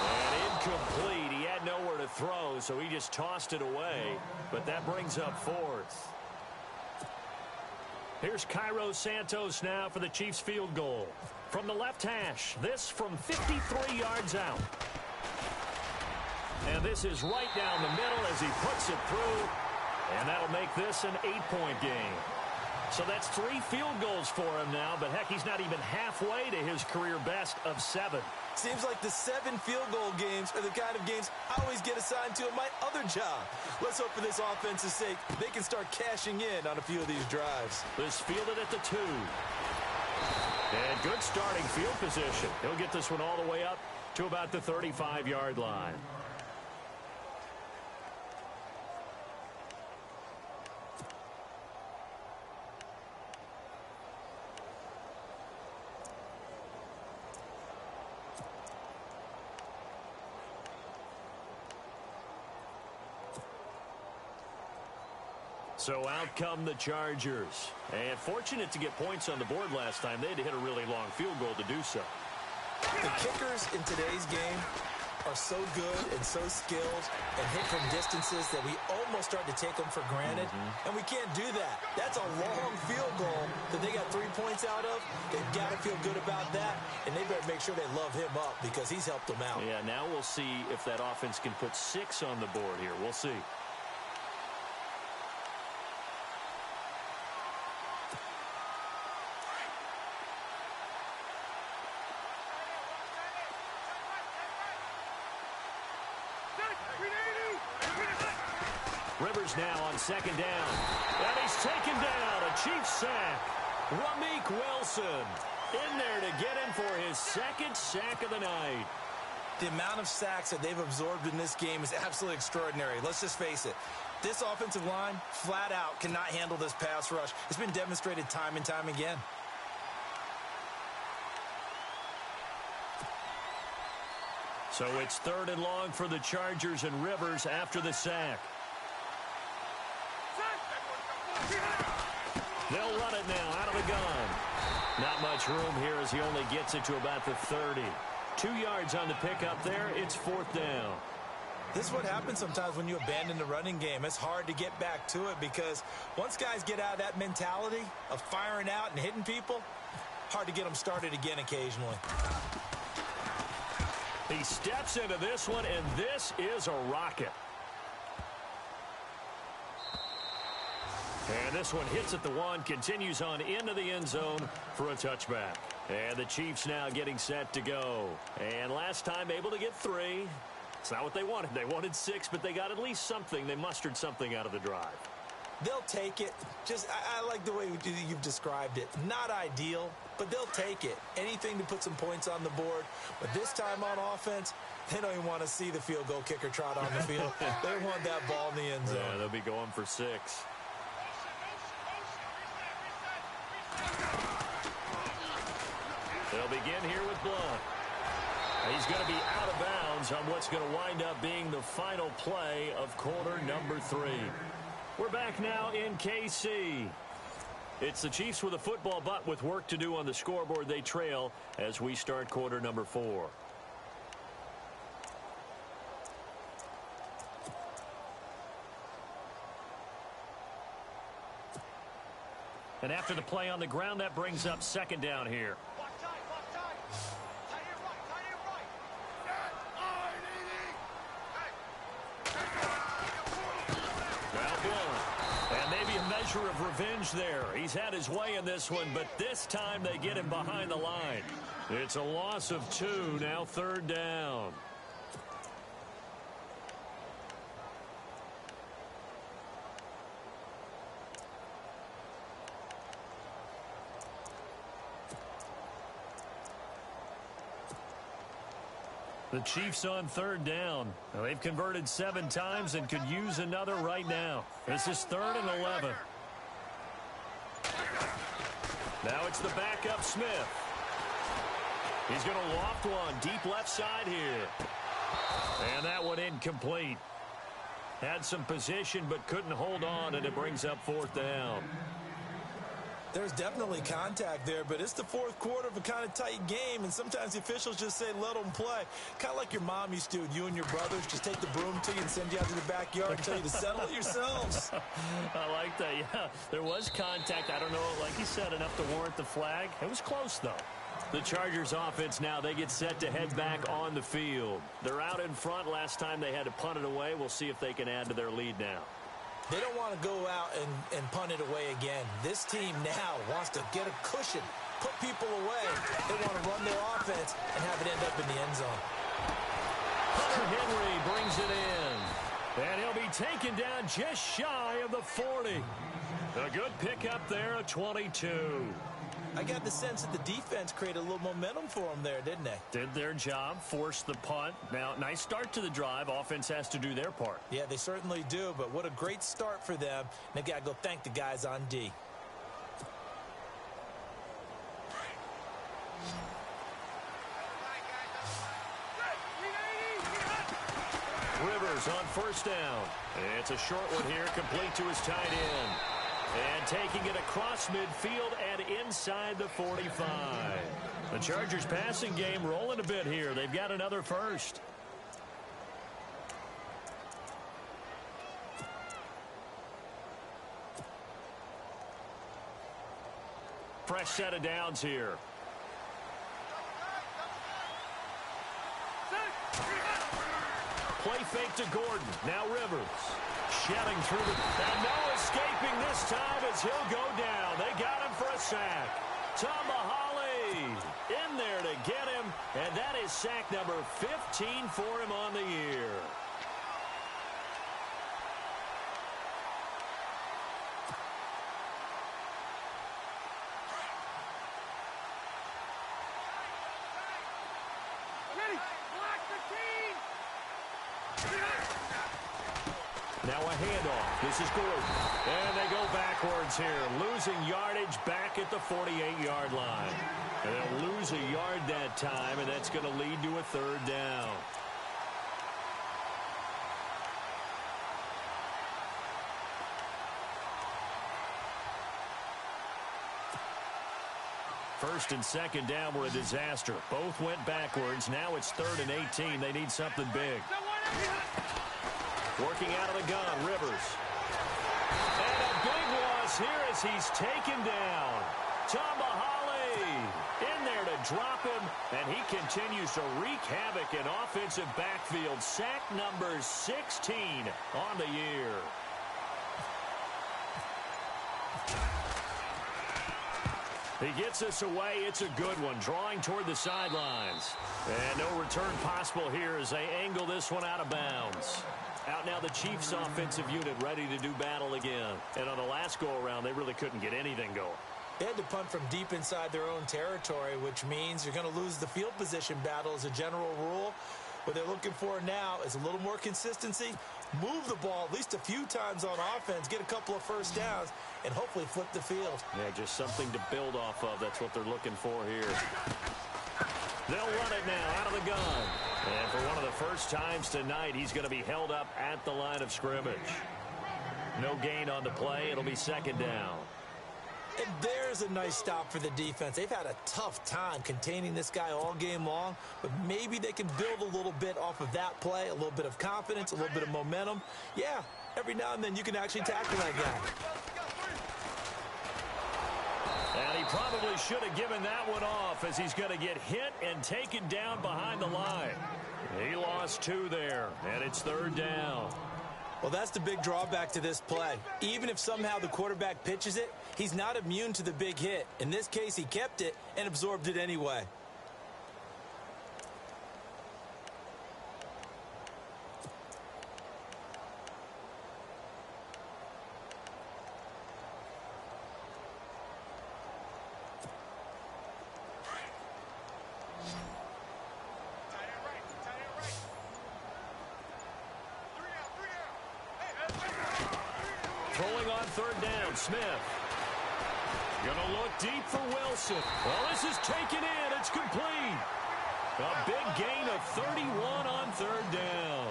And incomplete. He had nowhere to throw, so he just tossed it away. But that brings up 4th. Here's Cairo Santos now for the Chiefs field goal. From the left hash, this from 53 yards out. And this is right down the middle as he puts it through. And that'll make this an 8-point game. So that's 3 field goals for him now, but heck, he's not even halfway to his career best of 7. Seems like the 7 field goal games are the kind of games I always get assigned to in my other job. Let's hope for this offense's sake they can start cashing in on a few of these drives. This fielded at the 2. And good starting field position. He'll get this one all the way up to about the 35-yard line. So out come the Chargers. And fortunate to get points on the board last time. They had to hit a really long field goal to do so. The kickers in today's game are so good and so skilled and hit from distances that we almost start to take them for granted. And we can't do that. That's a long field goal that they got 3 points out of. They've got to feel good about that, and they better make sure they love him up because he's helped them out. Yeah, now we'll see if that offense can put 6 on the board here. We'll see. Rivers now on second down. And he's taken down. A Chiefs sack. Ramik Wilson in there to get him for his second sack of the night. The amount of sacks that they've absorbed in this game is absolutely extraordinary. Let's just face it. This offensive line, flat out, cannot handle this pass rush. It's been demonstrated time and time again. So it's 3rd and long for the Chargers and Rivers after the sack. They'll run it now out of the gun. Not much room here as he only gets it to about the 30. 2 yards on the pickup there. It's 4th down. This is what happens sometimes when you abandon the running game. It's hard to get back to it because once guys get out of that mentality of firing out and hitting people, hard to get them started again occasionally. He steps into this one, and this is a rocket. And this one hits at the 1, continues on into the end zone for a touchback. And the Chiefs now getting set to go. And last time able to get 3. It's not what they wanted. They wanted 6, but they got at least something. They mustered something out of the drive. They'll take it. I like the way you've described it. Not ideal, but they'll take it. Anything to put some points on the board. But this time on offense, they don't even want to see the field goal kicker trot on the field. They want that ball in the end zone. Yeah, they'll be going for 6. They'll begin here with Blunt. He's going to be out of bounds on what's going to wind up being the final play of quarter number 3. We're back now in KC. It's the Chiefs with a football, but with work to do on the scoreboard. They trail as we start quarter number 4. And after the play on the ground, that brings up 2nd down here. Of revenge there. He's had his way in this one, but this time they get him behind the line. It's a loss of 2, now 3rd down. The Chiefs on 3rd down. Now, they've converted 7 times and could use another right now. This is 3rd and 11. Now it's the backup Smith. He's going to loft one deep left side here. And that one incomplete. Had some position but couldn't hold on, and it brings up 4th down. There's definitely contact there, but it's the 4th quarter of a kind of tight game, and sometimes the officials just say let them play. Kind of like your mom used to, and you and your brothers just take the broom to you and send you out to the backyard and tell you to settle it yourselves. I like that, yeah. There was contact. I don't know, like you said, enough to warrant the flag. It was close, though. The Chargers offense now, they get set to head back on the field. They're out in front. Last time they had to punt it away. We'll see if they can add to their lead now. They don't want to go out and punt it away again. This team now wants to get a cushion, put people away. They want to run their offense and have it end up in the end zone. Hunter Henry brings it in. And he'll be taken down just shy of the 40. A good pickup there, a 22. I got the sense that the defense created a little momentum for them there, didn't they? Did their job, forced the punt. Now, nice start to the drive. Offense has to do their part. Yeah, they certainly do, but what a great start for them. They got to go thank the guys on D. Rivers Rivers on first down. It's a short one here, complete to his tight end. And taking it across midfield and inside the 45. The Chargers passing game rolling a bit here. They've got another first. Fresh set of downs here. Play fake to Gordon. Now Rivers. Shedding through the... And no escaping this time as he'll go down. They got him for a sack. Tomahali in there to get him. And that is sack number 15 for him on the year. Now a handoff. This is Gordon. And they go backwards here. Losing yardage back at the 48-yard line. And they'll lose a yard that time, and that's going to lead to a third down. First and second down were a disaster. Both went backwards. Now it's 3rd and 18. They need something big. Working out of the gun, Rivers. And a big loss here as he's taken down. Tomahali in there to drop him, and he continues to wreak havoc in offensive backfield. Sack number 16 on the year. He gets us away. It's a good one, drawing toward the sidelines. And no return possible here as they angle this one out of bounds. Out now the Chiefs offensive unit ready to do battle again. And on the last go-around, they really couldn't get anything going. They had to punt from deep inside their own territory, which means you're going to lose the field position battle as a general rule. What they're looking for now is a little more consistency, move the ball at least a few times on offense, get a couple of first downs, and hopefully flip the field. Yeah, just something to build off of. That's what they're looking for here. They'll run it now out of the gun. And for one of the first times tonight, he's going to be held up at the line of scrimmage. No gain on the play. It'll be second down. And there's a nice stop for the defense. They've had a tough time containing this guy all game long, but maybe they can build a little bit off of that play, a little bit of confidence, a little bit of momentum. Yeah, every now and then you can actually tackle that guy. And he probably should have given that one off as he's going to get hit and taken down behind the line. He lost 2 there, and it's 3rd down. Well, that's the big drawback to this play. Even if somehow the quarterback pitches it, he's not immune to the big hit. In this case, he kept it and absorbed it anyway. Throwing on 3rd down, Smith. Gonna look deep for Wilson. Well, this is taken in. It's complete. A big gain of 31 on 3rd down.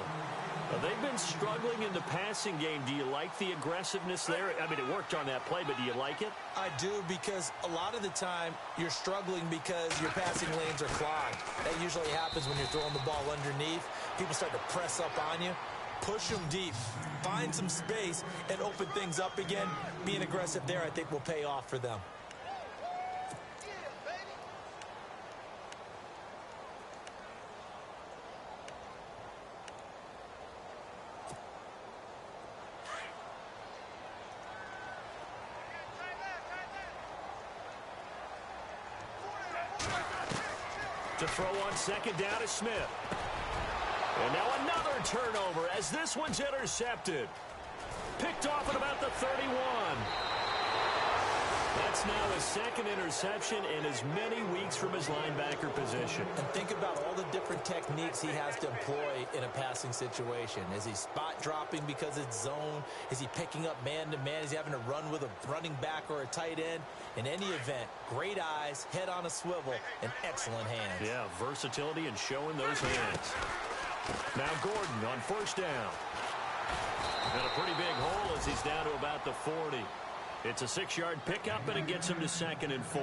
They've been struggling in the passing game. Do you like the aggressiveness there? I mean, it worked on that play, but do you like it? I do, because a lot of the time you're struggling because your passing lanes are clogged. That usually happens when you're throwing the ball underneath. People start to press up on you. Push them deep. Find some space and open things up again. Being aggressive there, I think, will pay off for them. To throw on 2nd down is Smith. And now another turnover as this one's intercepted. Picked off at about the 31. That's now his 2nd interception in as many weeks from his linebacker position. And think about all the different techniques he has to employ in a passing situation. Is he spot dropping because it's zone? Is he picking up man-to-man? Is he having to run with a running back or a tight end? In any event, great eyes, head on a swivel, and excellent hands. Yeah, versatility and showing those hands. Now Gordon on first down. And a pretty big hole as he's down to about the 40. It's a 6-yard pickup, and it gets him to 2nd and 4.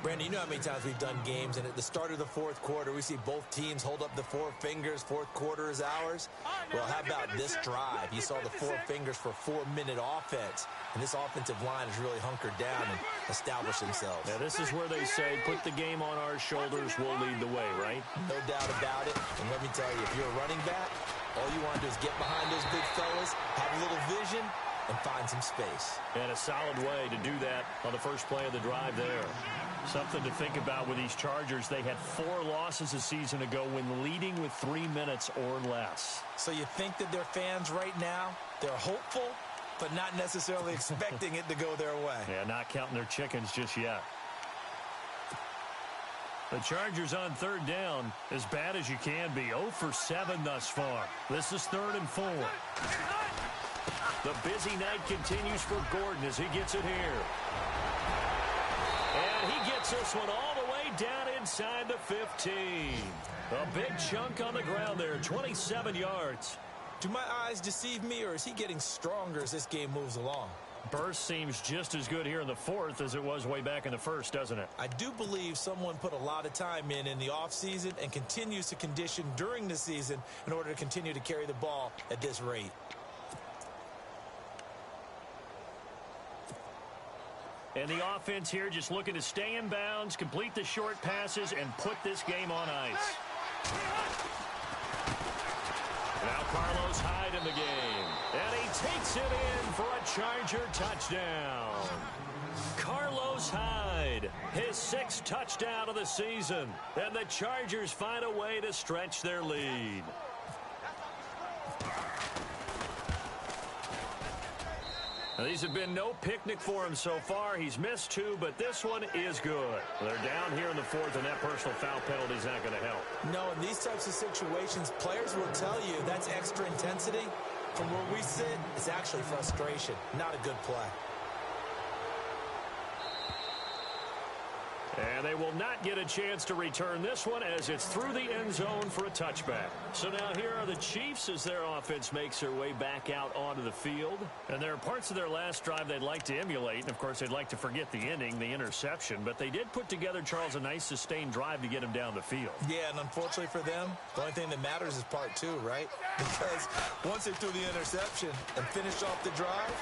Brandon, you know how many times we've done games, and at the start of the fourth quarter, we see both teams hold up the 4 fingers, fourth quarter is ours. Well, how about this drive? You saw the 4 fingers for 4-minute offense, and this offensive line has really hunkered down and established themselves. Now, this is where they say, put the game on our shoulders, we'll lead the way, right? No doubt about it, and let me tell you, if you're a running back, all you want to do is get behind those big fellas, have a little vision, and find some space. And a solid way to do that on the first play of the drive there. Something to think about with these Chargers. They had 4 losses a season ago when leading with 3 minutes or less. So you think that their fans right now, they're hopeful, but not necessarily expecting it to go their way. Yeah, not counting their chickens just yet. The Chargers on 3rd down, as bad as you can be. 0 for 7 thus far. This is 3rd and 4. The busy night continues for Gordon as he gets it here. And he gets this one all the way down inside the 15. A big chunk on the ground there, 27 yards. Do my eyes deceive me, or is he getting stronger as this game moves along? Burst seems just as good here in the 4th as it was way back in the 1st, doesn't it? I do believe someone put a lot of time in the offseason and continues to condition during the season in order to continue to carry the ball at this rate. And the offense here just looking to stay in bounds, complete the short passes, and put this game on ice. Now Carlos Hyde in the game. And he takes it in for a Charger touchdown. Carlos Hyde, his 6th touchdown of the season. And the Chargers find a way to stretch their lead. Now, these have been no picnic for him so far. He's missed 2, but this one is good. They're down here in the 4th, and that personal foul penalty is not going to help. No, in these types of situations, players will tell you that's extra intensity. From where we sit, it's actually frustration, not a good play. And they will not get a chance to return this one as it's through the end zone for a touchback. So now here are the Chiefs as their offense makes their way back out onto the field. And there are parts of their last drive they'd like to emulate. And, of course, they'd like to forget the inning, the interception. But they did put together, Charles, a nice sustained drive to get him down the field. Yeah, and unfortunately for them, the only thing that matters is part 2, right? Because once they threw the interception and finished off the drive,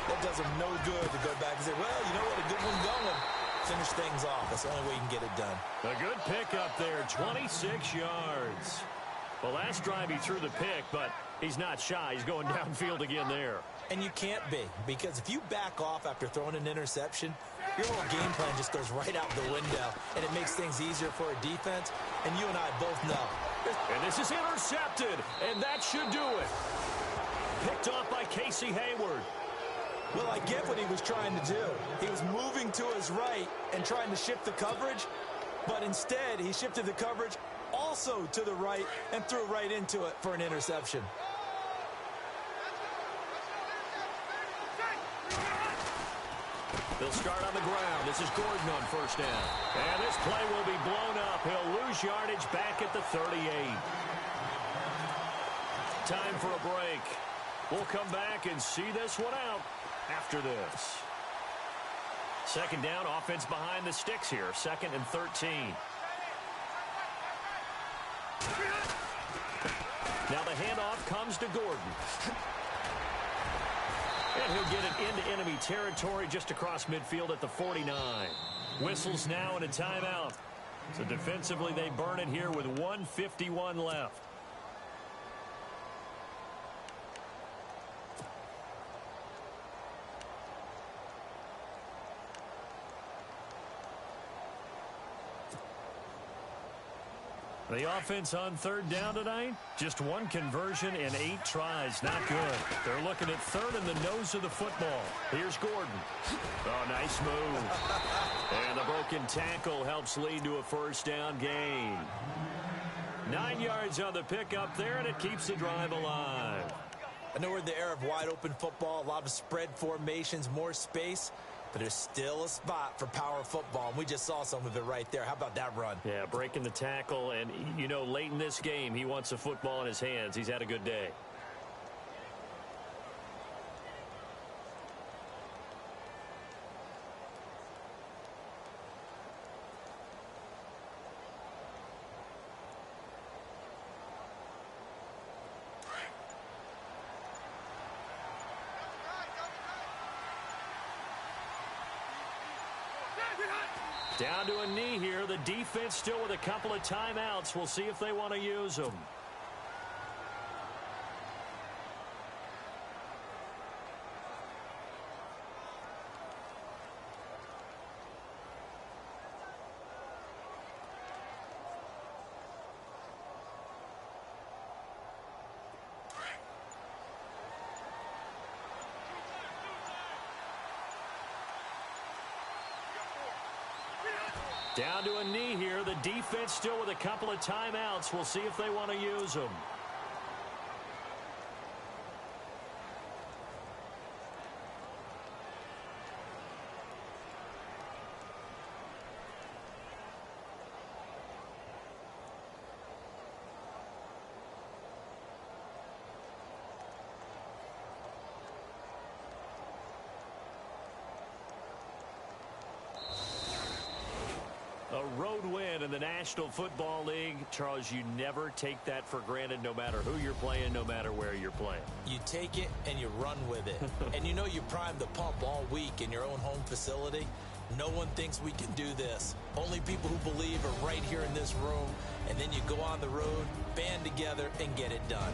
that does them no good to go back and say, well, you know what, a good one going. Finish things off. That's the only way you can get it done. A good pickup there, 26 yards. The last drive he threw the pick, but he's not shy. He's going downfield again there. And you can't be, because if you back off after throwing an interception, your whole game plan just goes right out the window, and it makes things easier for a defense, and you and I both know. And this is intercepted, and that should do it. Picked off by Casey Hayward. Well, I get what he was trying to do. He was moving to his right and trying to shift the coverage, but instead he shifted the coverage also to the right and threw right into it for an interception. They'll start on the ground. This is Gordon on first down. And this play will be blown up. He'll lose yardage back at the 38. Time for a break. We'll come back and see this one out after this. 2nd down, offense behind the sticks here. 2nd and 13. Now the handoff comes to Gordon. And he'll get it into enemy territory just across midfield at the 49. Whistles now and a timeout. So defensively they burn it here with 1:51 left. The offense on 3rd down tonight, just 1 conversion in 8 tries. Not good. They're looking at 3rd in the nose of the football. Here's Gordon. Oh, nice move. And the broken tackle helps lead to a 1st down gain. 9 yards on the pickup there, and it keeps the drive alive. I know we're in the era of wide open football, a lot of spread formations, more space. But there's still a spot for power football, and we just saw some of it right there. How about that run? Yeah, breaking the tackle, and, you know, late in this game, he wants the football in his hands. He's had a good day. Down to a knee here. The defense still with a couple of timeouts. We'll see if they want to use them. Down to a knee here. The defense still with a couple of timeouts. We'll see if they want to use them. A road win in the National Football League. Charles, you never take that for granted, no matter who you're playing, no matter where you're playing. You take it and you run with it. And you know you primed the pump all week in your own home facility. No one thinks we can do this. Only people who believe are right here in this room. And then you go on the road, band together, and get it done.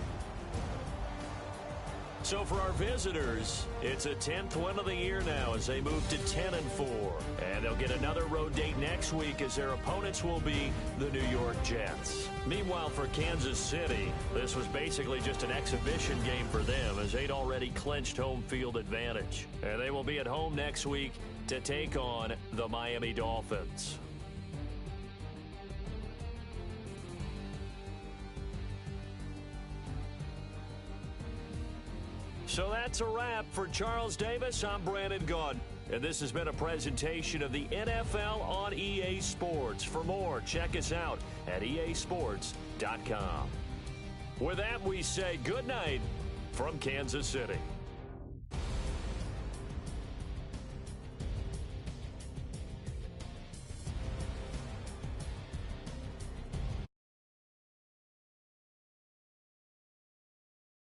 So for our visitors, it's a 10th win of the year now as they move to 10-4. And they'll get another road date next week as their opponents will be the New York Jets. Meanwhile, for Kansas City, this was basically just an exhibition game for them as they'd already clinched home field advantage. And they will be at home next week to take on the Miami Dolphins. So that's a wrap. For Charles Davis, I'm Brandon Gaudin. And this has been a presentation of the NFL on EA Sports. For more, check us out at easports.com. With that, we say good night from Kansas City.